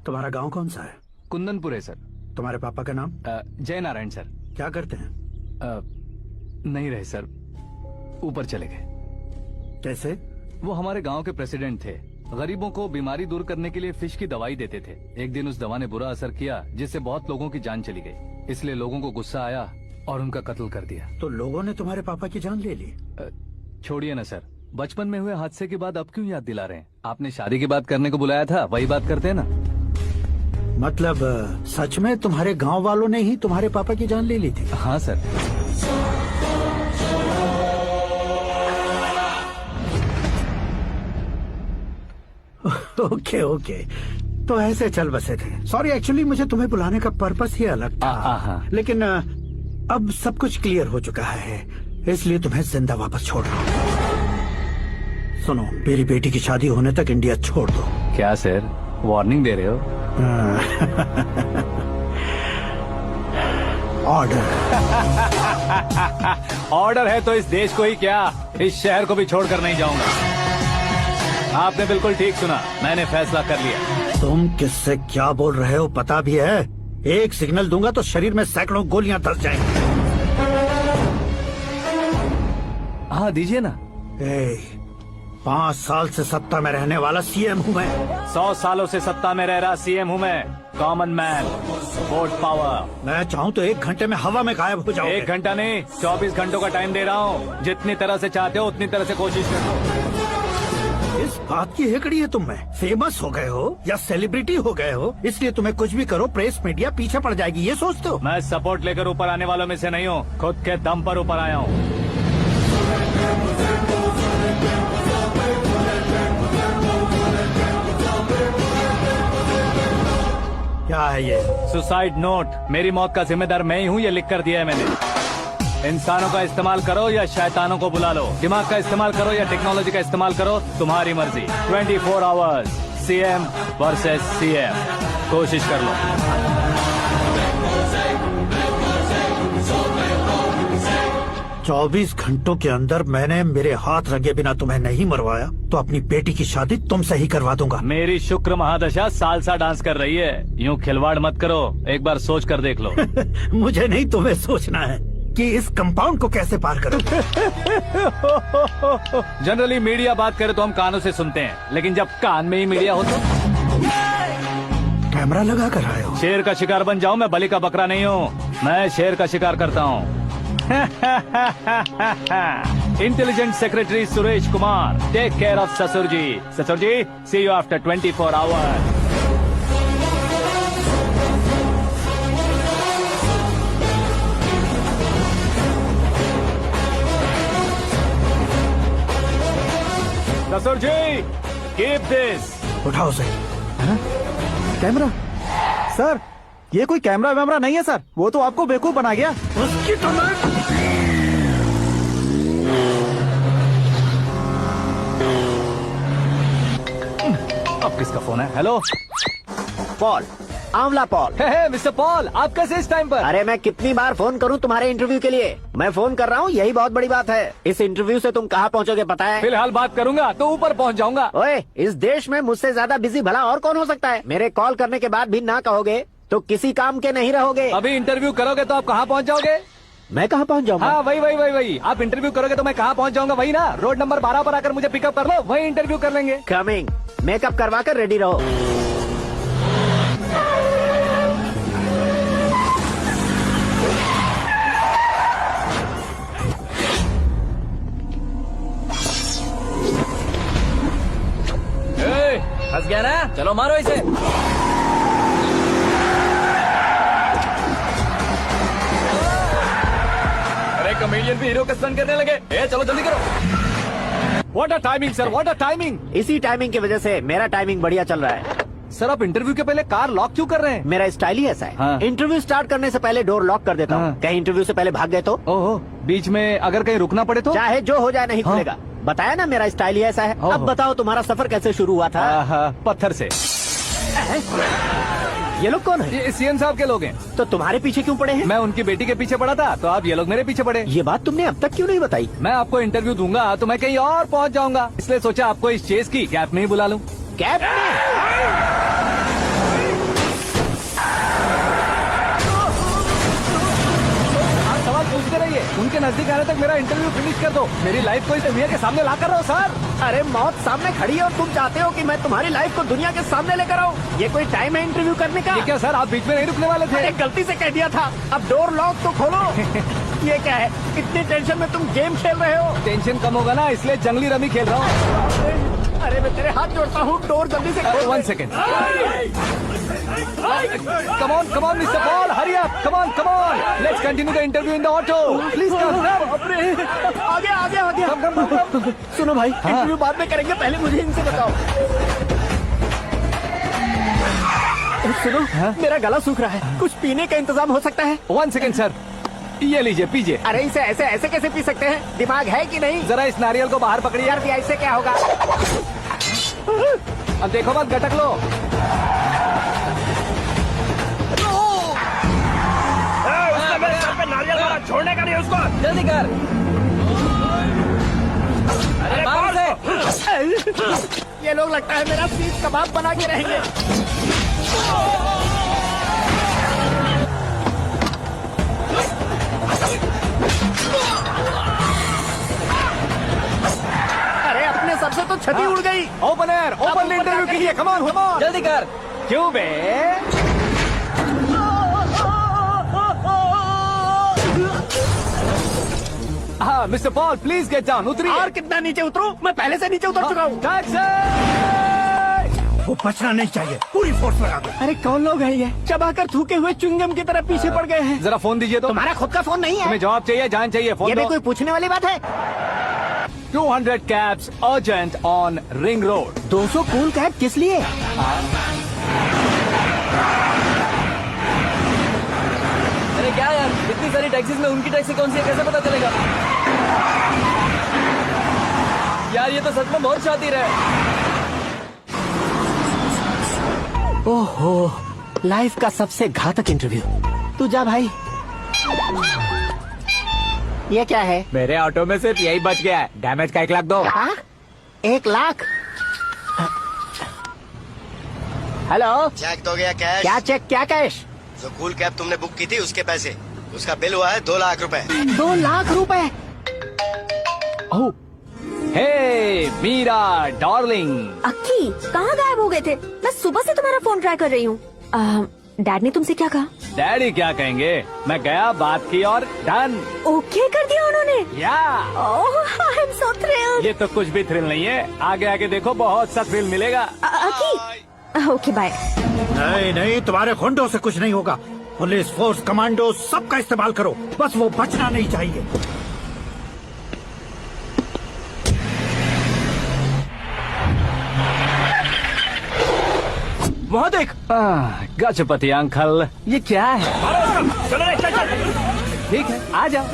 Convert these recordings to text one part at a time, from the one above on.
तुम्हारा गांव कौन सा है? कुंदनपुर है सर। तुम्हारे पापा का नाम? जय नारायण सर। क्या करते हैं? नहीं रहे सर, ऊपर चले गए। कैसे? वो हमारे गांव के प्रेसिडेंट थे। गरीबों को बीमारी दूर करने के लिए फिश की दवाई देते थे। एक दिन उस दवा ने बुरा असर किया जिससे बहुत लोगों की जान चली गई। इसलिए लोगों को गुस्सा आया और उनका कत्ल कर दिया। तो लोगों ने तुम्हारे पापा की जान ले ली? छोड़िए ना सर, बचपन में हुए हादसे के बाद अब क्यों याद दिला रहे हैं? आपने शादी की बात करने को बुलाया था, वही बात करते हैं ना। मतलब सच में तुम्हारे गांव वालों ने ही तुम्हारे पापा की जान ले ली थी? हाँ सर। ओके ओके, तो ऐसे चल बसे थे। सॉरी, एक्चुअली मुझे तुम्हें बुलाने का पर्पस ही अलग था। लेकिन अब सब कुछ क्लियर हो चुका है, इसलिए तुम्हें जिंदा वापस छोड़ रहा हूँ। सुनो, मेरी बेटी की शादी होने तक इंडिया छोड़ दो। क्या सर, वार्निंग दे रहे हो? ऑर्डर। ऑर्डर है तो इस देश को ही क्या, इस शहर को भी छोड़कर नहीं जाऊंगा। आपने बिल्कुल ठीक सुना, मैंने फैसला कर लिया। तुम किससे क्या बोल रहे हो पता भी है? एक सिग्नल दूंगा तो शरीर में सैकड़ों गोलियां धस जाएंगी। हाँ दीजिए ना। 5 साल से सत्ता में रहने वाला सीएम हूँ मैं। 100 सालों से सत्ता में रह रहा सीएम हूँ मैं। Common man, vote power. मैं चाहूँ तो 1 घंटे में हवा में गायब हो जाऊँ। 1 घंटा नहीं, 24 घंटों का टाइम दे रहा हूँ। जितनी तरह से चाहते हो उतनी तरह से कोशिश करो। इस बात की हेकड़ी है तुम में। फेमस हो गए हो या सेलिब्रिटी हो गए हो, इसलिए तुम्हें कुछ भी करो प्रेस मीडिया पीछे पड़ जाएगी, ये सोचते हो? मैं सपोर्ट लेकर ऊपर आने वालों में से नहीं हूँ, खुद के दम पर ऊपर आया हूँ। क्या है ये? Suicide note. मेरी मौत का जिम्मेदार मैं ही हूँ, ये लिख कर दिया है मैंने। इंसानों का इस्तेमाल करो या शैतानों को बुला लो, दिमाग का इस्तेमाल करो या टेक्नोलॉजी का इस्तेमाल करो, तुम्हारी मर्जी। 24 आवर्स सीएम वर्सेस सीएम, कोशिश कर लो। चौबीस घंटों के अंदर मैंने मेरे हाथ रंगे बिना तुम्हें नहीं मरवाया तो अपनी बेटी की शादी तुमसे ही करवा दूंगा। मेरी शुक्र महादशा सालसा डांस कर रही है, यूँ खिलवाड़ मत करो, एक बार सोच कर देख लो। मुझे नहीं, तुम्हें सोचना है कि इस कंपाउंड को कैसे पार करो। जनरली मीडिया बात करे तो हम कानों से सुनते हैं, लेकिन जब कान में ही मीडिया हो तो कैमरा लगा कर आए हो। शेर का शिकार बन जाऊं, मैं बलि का बकरा नहीं हूँ, मैं शेर का शिकार करता हूँ। Intelligent secretary Suresh Kumar, take care of ससुर जी। ससुर जी, सी यू आफ्टर 24 आवर्स। ससुर जी, कीप दिस। उठाओ से। कैमरा? सर, ये कोई कैमरा वैमरा नहीं है सर, वो तो आपको बेवकूफ बना गया। उसकी तो मैं... अब किसका फोन है? हेलो पॉल, आंवला पॉल। मिस्टर पॉल, आप कैसे इस टाइम पर? अरे मैं कितनी बार फोन करूं तुम्हारे इंटरव्यू के लिए? मैं फोन कर रहा हूं, यही बहुत बड़ी बात है। इस इंटरव्यू से तुम कहां पहुंचोगे पता है? फिलहाल बात करूंगा तो ऊपर पहुंच जाऊंगा। ओए, इस देश में मुझसे ज्यादा बिजी भला और कौन हो सकता है? मेरे कॉल करने के बाद भी ना कहोगे तो किसी काम के नहीं रहोगे। अभी इंटरव्यू करोगे तो आप कहाँ पहुँच जाओगे? मैं कहाँ पहुँच जाऊंगा? हाँ वही। आप इंटरव्यू करोगे तो मैं कहाँ पहुँच जाऊंगा? वही ना, रोड नंबर 12 पर आकर मुझे पिकअप कर लो, वही इंटरव्यू कर लेंगे। कमिंग। मेकअप करवा कर रेडी रहो। फंस गया ना, चलो मारो इसे। अरे कॉमेडियन भी हीरो का स्टंट करने लगे। चलो जल्दी करो। What a timing sir, what a timing. इसी टाइमिंग की वजह से मेरा टाइमिंग बढ़िया चल रहा है। सर आप इंटरव्यू के पहले कार लॉक क्यों कर रहे हैं? मेरा स्टाइल ही ऐसा है। हाँ। इंटरव्यू स्टार्ट करने से पहले डोर लॉक कर देता हूँ। हाँ। कहीं इंटरव्यू से पहले भाग गए तो? ओहो, बीच में अगर कहीं रुकना पड़े तो? चाहे जो हो जाए नहीं हाँ। खुलेगा। बताया ना मेरा स्टाइल ही ऐसा है। अब बताओ तुम्हारा सफर कैसे शुरू हुआ था? पत्थर से। ये लोग कौन है? ये सीएम साहब के लोग हैं। तो तुम्हारे पीछे क्यों पड़े हैं? मैं उनकी बेटी के पीछे पड़ा था तो आप ये लोग मेरे पीछे पड़े। ये बात तुमने अब तक क्यों नहीं बताई? मैं आपको इंटरव्यू दूंगा तो मैं कहीं और पहुंच जाऊंगा, इसलिए सोचा आपको इस चेस की कैप में ही बुला लूं। कैप में? उनके नजदीक आने तक मेरा इंटरव्यू फिनिश कर दो। मेरी लाइफ को इस दुनिया के सामने ला कर रहो सर। अरे मौत सामने खड़ी है और तुम चाहते हो कि मैं तुम्हारी लाइफ को दुनिया के सामने लेकर आऊं? ये कोई टाइम है इंटरव्यू करने का? ये क्या सर, आप बीच में नहीं रुकने वाले थे? अरे गलती से कह दिया था, अब डोर लॉक तो खोलो। ये क्या है, इतनी टेंशन में तुम गेम खेल रहे हो? टेंशन कम होगा ना, इसलिए जंगली रमी खेल रहा हूँ। अरे मैं तेरे हाथ जोड़ता हूँ, डोर जल्दी से खोल। 1 second. Come on, Mr. Paul, hurry up. Come on. Let's continue the interview in the auto. Please come. आगे। Come. सुनो भाई, इंटरव्यू बाद में करेंगे, पहले मुझे इनसे बताओ। सुनो, मेरा गला सूख रहा है, कुछ पीने का इंतजाम हो सकता है? 1 सेकेंड सर, ये लीजिए पीजिए। अरे इसे ऐसे कैसे पी सकते हैं? दिमाग है कि नहीं? जरा इस नारियल को बाहर पकड़िए। यार ऐसे क्या होगा? अब देखो मत, गटक लो। नारियल मारा, छोड़ने का नहीं उसको। जल्दी कर। अरे बाहर से। ये लोग लगता है मेरा सीख कबाब बना के रहेंगे। अरे अपने सबसे तो छठी उड़ गई। ओपन एयर, ओपन इंटरव्यू कीजिए। कम ऑन, जल्दी कर। क्यों बे? हाँ mister Paul, please get down. उतरिए। और कितना नीचे उतरूं? मैं पहले से नीचे उतर चुका हूँ। टैक्सी! वो बचना नहीं चाहिए, पूरी फोर्स लगा दो। अरे कौन लोग हैं ये? चबाकर थूके हुए च्युइंगम की तरह पीछे पड़ गए हैं। जरा फोन दीजिए तो। तुम्हारा खुद का फोन नहीं है? तुम्हें जवाब चाहिए, जान चाहिए, फोन ये भी दो। कोई पूछने वाली बात है? 200 cabs urgent on Ring Road. 200 cool cab किस लिए? अरे क्या यार, इतनी सारी टैक्सीज में उनकी टैक्सी कौन सी है, कैसे पता चलेगा? यार ये तो सच में बहुत शातिर है। ओहो, लाइफ का सबसे घातक इंटरव्यू। तू जा भाई। ये क्या है? मेरे ऑटो में सिर्फ यही बच गया है। डैमेज का 1 लाख दो। 1 लाख? हेलो, चेक तो गया कैश। क्या चेक, क्या कैश? जो कूल कैब तुमने बुक की थी उसके पैसे, उसका बिल हुआ है 2 लाख रुपए। 2 लाख रुपए? ओह, हे मीरा डार्लिंग। अक्की, कहाँ गायब हो गए थे? मैं सुबह से तुम्हारा फोन ट्राई कर रही हूँ। डैड ने तुमसे क्या कहा? डैडी क्या कहेंगे, मैं गया, बात की और डन। ओके कर दिया उन्होंने? या ओह, आई एम सो थ्रिल्ड। ये तो कुछ भी थ्रिल नहीं है, आगे आगे देखो बहुत सा थ्रिल मिलेगा। अक्की, ओके बाय। नहीं, तुम्हारे गुंडों से कुछ नहीं होगा। पुलिस फोर्स, कमांडो, सबका इस्तेमाल करो, बस वो बचना नहीं चाहिए। वहाँ देख। गजपति अंकल, ये क्या है? ठीक है, आ जाओ।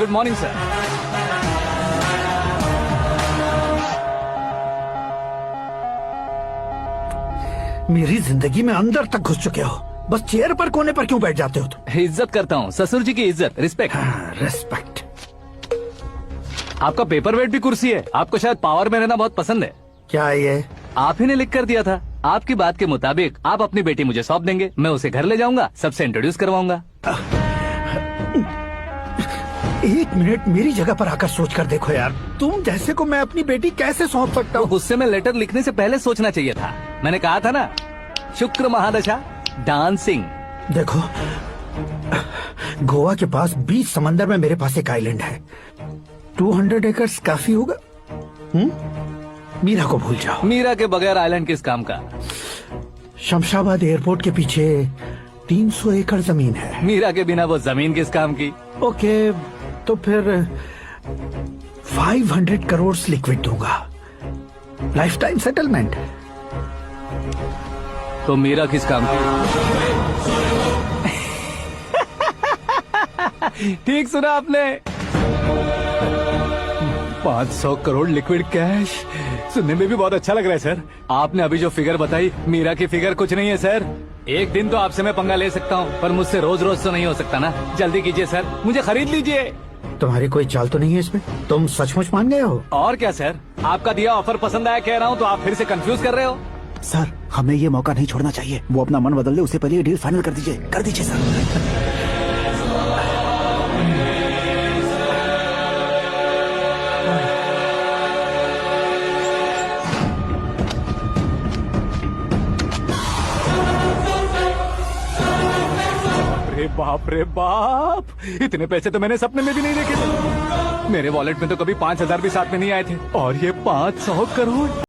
Good morning sir. मेरी जिंदगी में अंदर तक घुस चुके हो, बस चेयर पर कोने पर क्यों बैठ जाते हो तुम? इज्जत करता हूँ, ससुर जी की इज्जत, रिस्पेक्ट। रेस्पेक्ट। आपका पेपर वेट भी कुर्सी है। आपको शायद पावर में रहना बहुत पसंद है। क्या ये? आप ही ने लिख कर दिया था। आपकी बात के मुताबिक आप अपनी बेटी मुझे सौंप देंगे, मैं उसे घर ले जाऊंगा, सबसे इंट्रोड्यूस करवाऊंगा। एक मिनट मेरी जगह पर आकर सोच कर देखो यार, तुम जैसे को मैं अपनी बेटी कैसे सौंप सकता हूँ? गुस्से में लेटर लिखने से पहले सोचना चाहिए था। मैंने कहा था ना, शुक्र महादशा डांसिंग। देखो, गोवा के पास बीच समंदर में मेरे पास एक आइलैंड है। 200 एकर्स काफी होगा। मीरा को भूल जाओ। मीरा के बगैर आइलैंड किस काम का? शमशाबाद एयरपोर्ट के पीछे 300 एकड़ जमीन है। मीरा के बिना वो जमीन किस काम की? ओके, तो फिर 500 करोड़ लिक्विड दूंगा, लाइफ टाइम सेटलमेंट। तो मीरा किस काम की? ठीक सुना आपने, 500 करोड़ लिक्विड कैश। सुनने में भी बहुत अच्छा लग रहा है सर। आपने अभी जो फिगर बताई, मीरा की फिगर कुछ नहीं है सर। एक दिन तो आपसे मैं पंगा ले सकता हूँ, पर मुझसे रोज रोज तो नहीं हो सकता ना। जल्दी कीजिए सर, मुझे खरीद लीजिए। तुम्हारी कोई चाल तो नहीं है इसमें? तुम सचमुच मान गए हो? और क्या सर, आपका दिया ऑफर पसंद आया कह रहा हूँ, तो आप फिर से कंफ्यूज कर रहे हो। सर, हमें ये मौका नहीं छोड़ना चाहिए। वो अपना मन बदल ले, उससे पहले ये डील फाइनल कर दीजिए। कर दीजिए सर। बाप रे बाप, इतने पैसे तो मैंने सपने में भी नहीं देखे थे। मेरे वॉलेट में तो कभी 5,000 भी साथ में नहीं आए थे, और ये 500 करोड़।